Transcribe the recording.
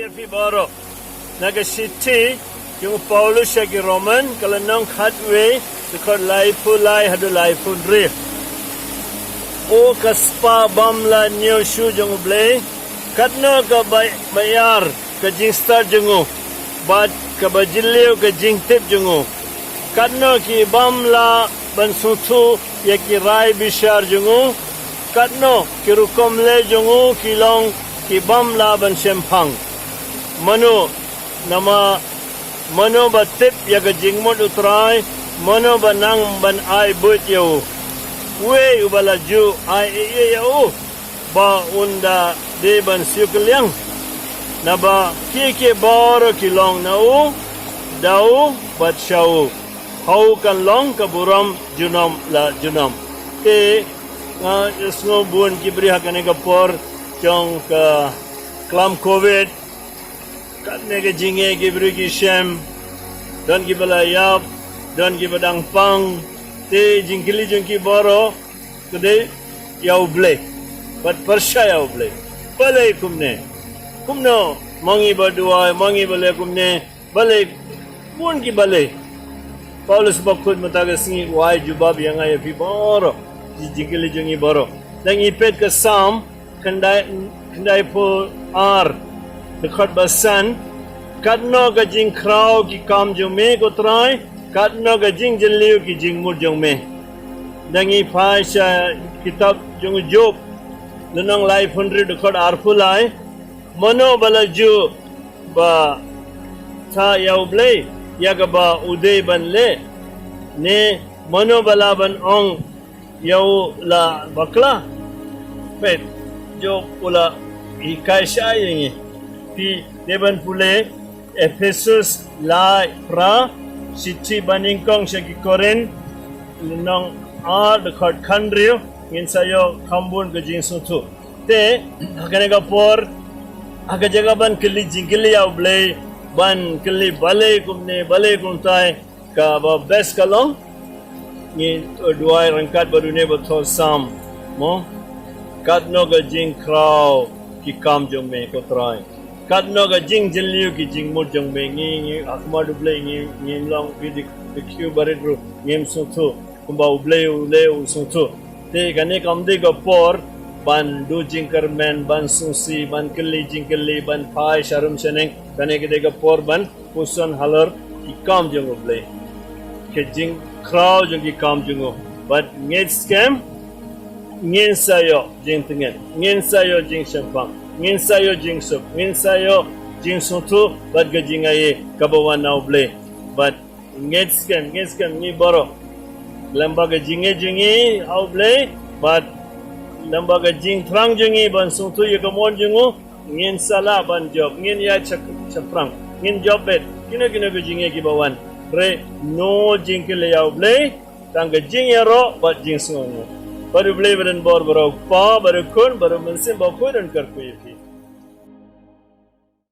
Fibaro naga city yung Paulus siya ki Roman kalanong hatway dekor lai pulai hadu lai pundri o kaspa bamla new shoe jong blay katno ka bayar ka jing star jongo bad ka bajilio ka jing tip jongo katno ki bamla ban sutu ya ki rai bishar jongo katno ki rukom le jongo kilong ki bamla ban sempang mano nama mano ba tip ya ka jingmot utray mano ba nang ban ay but yo we ubala ju ay yo ba unda de ban syuklyang na ba kike baro kilong na u dau bat shau hau kan long kaburam junam la junam te nga isno bun kibri hakane ka por chong ka klam covid katne ke jinge kibri ki shem don ki bala yap don ki badang pang te jingkili jungki boro kede yau ble bat persha yau ble bale kumno mangi badua mangi bale kumne bale bun ki bale Paulus bakut matagasngi wai jubab yang ay fi boro jingkili jungi boro dang ipet ke sam kendai po ar dekat basan kadno ka jing kraw ki kam jong me ko try kadno ka jing liu ki jing mur jong me dangi phai sha kitab jong job lunang life 100 dekat arpulai mano balaju ba tha yau ble ya ka ba uday ban le ne mano balaban ong yau la bakla pet jo pula ikai sha yengi pi deban pule Ephesus lai pra sichi baningkong siya ki Korin nang dekat kandrio ngin sayo kambun ke jing sutu te agane ka por aga jaga ban kili jingili yaw blay ban kili balay kumtai ka ba best kalong ni duai rangkat baru ne betul sam mo katno ga jing kraw ki kam jong me ko try katno ga jing liu ki jing mur jong me ngi akma du blay ngi long bi de kyu baridru ngem sutu kumba ublay sutu te gane kam de ga por ban du jingkar men ban susi ban kili ban phai sharum seneng gane ke de ga por ban puson halar ki kam jong ublay ke jing kraw jong ki kam jong but nget scam ngin sayo jing tengen ngin sayo jing sempang ngin sayo jing sup ngin sayo jing sutu bat ga jing ay kabawan na uble but ngit scam ni boro lambaga jingi uble but lambaga jing trang jingi ban sutu ye kamon jingu ngin sala ban job ngin ya chaprang ngin job bet kina ga jingi ki bawan re no jing ke le uble tang ga jing ya ro bat jing sungo baru beli badan bor baru pa baru kun baru mensim baru kun dan kerkuyi